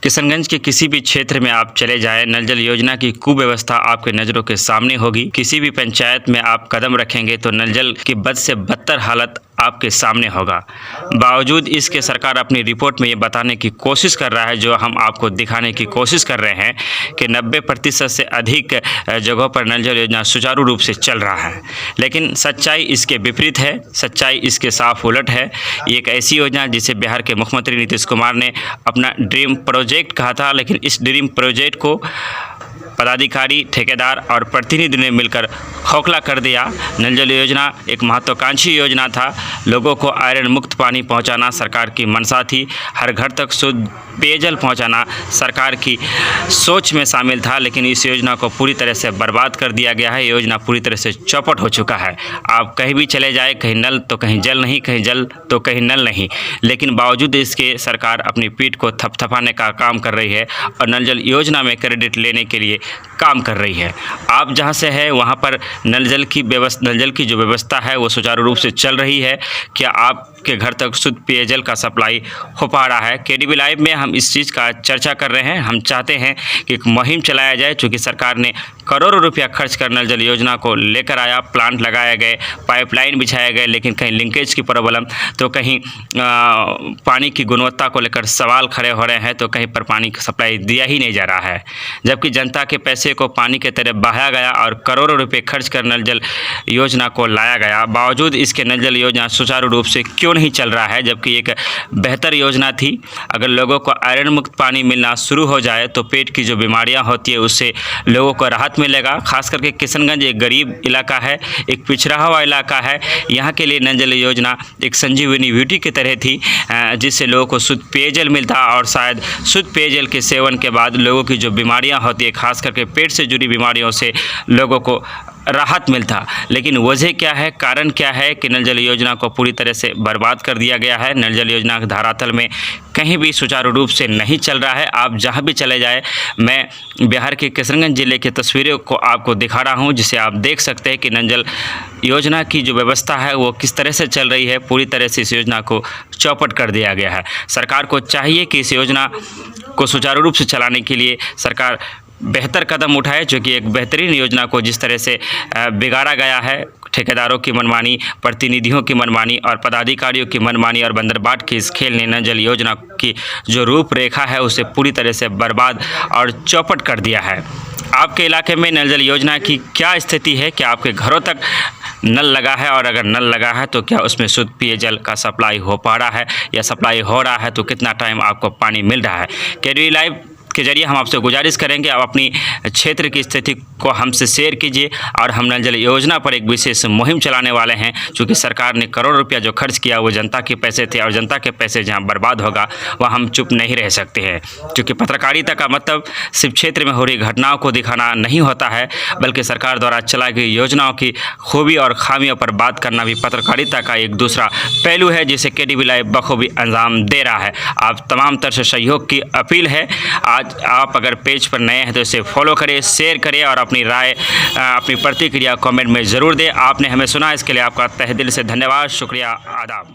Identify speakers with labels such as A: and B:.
A: किशनगंज के किसी भी क्षेत्र में आप चले जाएं, नल जल योजना की कुव्यवस्था आपके नज़रों के सामने होगी। किसी भी पंचायत में आप कदम रखेंगे तो नल जल की बद से बदतर हालत आपके सामने होगा। बावजूद इसके सरकार अपनी रिपोर्ट में ये बताने की कोशिश कर रहा है, जो हम आपको दिखाने की कोशिश कर रहे हैं कि 90% से अधिक जगहों पर नल जल योजना सुचारू रूप से चल रहा है। लेकिन सच्चाई इसके विपरीत है, सच्चाई इसके साफ उलट है। ये एक ऐसी योजना जिसे बिहार के मुख्यमंत्री नीतीश कुमार ने अपना ड्रीम प्रोजेक्ट कहा था, लेकिन इस ड्रीम प्रोजेक्ट को पदाधिकारी, ठेकेदार और प्रतिनिधि ने मिलकर खोखला कर दिया। नल जल योजना एक महत्वाकांक्षी योजना था। लोगों को आयरन मुक्त पानी पहुंचाना सरकार की मंशा थी। हर घर तक शुद्ध पेयजल पहुंचाना सरकार की सोच में शामिल था, लेकिन इस योजना को पूरी तरह से बर्बाद कर दिया गया है। योजना पूरी तरह से चौपट हो चुका है। आप कहीं भी चले जाए, कहीं नल तो कहीं जल नहीं, कहीं जल तो कहीं नल नहीं। लेकिन बावजूद इसके सरकार अपनी पीठ को थपथपाने का काम कर रही है और नल जल योजना में क्रेडिट लेने के लिए काम कर रही है। आप जहां से है वहां पर नल जल की जो व्यवस्था है वो सुचारू रूप से चल रही है। क्या आपके घर तक शुद्ध पेयजल का सप्लाई हो पा रहा है? केडीबी लाइव में हम इस चीज़ का चर्चा कर रहे हैं। हम चाहते हैं कि एक मुहिम चलाया जाए, चूँकि सरकार ने करोड़ों रुपया खर्च कर नल जल योजना को लेकर आया। प्लांट लगाए गए, पाइपलाइन बिछाए गए, लेकिन कहीं लिंकेज की प्रॉब्लम, तो कहीं पानी की गुणवत्ता को लेकर सवाल खड़े हो रहे हैं, तो कहीं पर पानी की सप्लाई दिया ही नहीं जा रहा है। जबकि जनता के पैसे को पानी के तरह बहाया गया और करोड़ों रुपए खर्च कर नल जल योजना को लाया गया। बावजूद इसके नल जल योजना सुचारू रूप से क्यों नहीं चल रहा है, जबकि एक बेहतर योजना थी। अगर लोगों को आयरन मुक्त पानी मिलना शुरू हो जाए तो पेट की जो बीमारियां होती है उससे लोगों को राहत मिलेगा। खास करके किशनगंज एक गरीब इलाका है, एक पिछड़ा हुआ इलाका है। यहाँ के लिए नल जल योजना एक संजीवनी ब्यूटी की तरह थी, जिससे लोगों को शुद्ध पेयजल मिलता और शायद शुद्ध पेयजल के सेवन के बाद लोगों की जो बीमारियां होती है, खास करके पेट से जुड़ी बीमारियों से लोगों को राहत मिलता। लेकिन वजह क्या है, कारण क्या है कि नल जल योजना को पूरी तरह से बर्बाद कर दिया गया है। नल जल योजना के धरातल में कहीं भी सुचारू रूप से नहीं चल रहा है। आप जहां भी चले जाए, मैं बिहार के किशनगंज जिले की तस्वीरों को आपको दिखा रहा हूं, जिसे आप देख सकते हैं कि नल जल योजना की जो व्यवस्था है वो किस तरह से चल रही है। पूरी तरह से इस योजना को चौपट कर दिया गया है। सरकार को चाहिए कि इस योजना को सुचारू रूप से चलाने के लिए सरकार बेहतर कदम उठाए, जो कि एक बेहतरीन योजना को जिस तरह से बिगाड़ा गया है। ठेकेदारों की मनमानी, प्रतिनिधियों की मनमानी और पदाधिकारियों की मनमानी और बंदरबाट की इस खेल ने नल जल योजना की जो रूपरेखा है उसे पूरी तरह से बर्बाद और चौपट कर दिया है। आपके इलाके में नल जल योजना की क्या स्थिति है? क्या आपके घरों तक नल लगा है? और अगर नल लगा है तो क्या उसमें शुद्ध पेयजल का सप्लाई हो पा रहा है, या सप्लाई हो रहा है तो कितना टाइम आपको पानी मिल रहा है? केडीबी लाइव के जरिए हम आपसे गुजारिश करेंगे, आप अपनी क्षेत्र की स्थिति को हमसे शेयर कीजिए। और हम नल जल योजना पर एक विशेष मुहिम चलाने वाले हैं, क्योंकि सरकार ने करोड़ रुपया जो खर्च किया वो जनता के पैसे थे, और जनता के पैसे जहां बर्बाद होगा वहाँ हम चुप नहीं रह सकते हैं। क्योंकि पत्रकारिता का मतलब सिर्फ क्षेत्र में हो रही घटनाओं को दिखाना नहीं होता है, बल्कि सरकार द्वारा चलाई गई योजनाओं की खूबी और खामियों पर बात करना भी पत्रकारिता का एक दूसरा पहलू है, जिसे केडीबी लाइव बखूबी अंजाम दे रहा है। आप तमाम तरह से सहयोग की अपील है। आज आप अगर पेज पर नए हैं तो इसे फॉलो करें, शेयर करें और अपनी राय, अपनी प्रतिक्रिया कमेंट में ज़रूर दें। आपने हमें सुना, इसके लिए आपका तहे दिल से धन्यवाद, शुक्रिया, आदाब।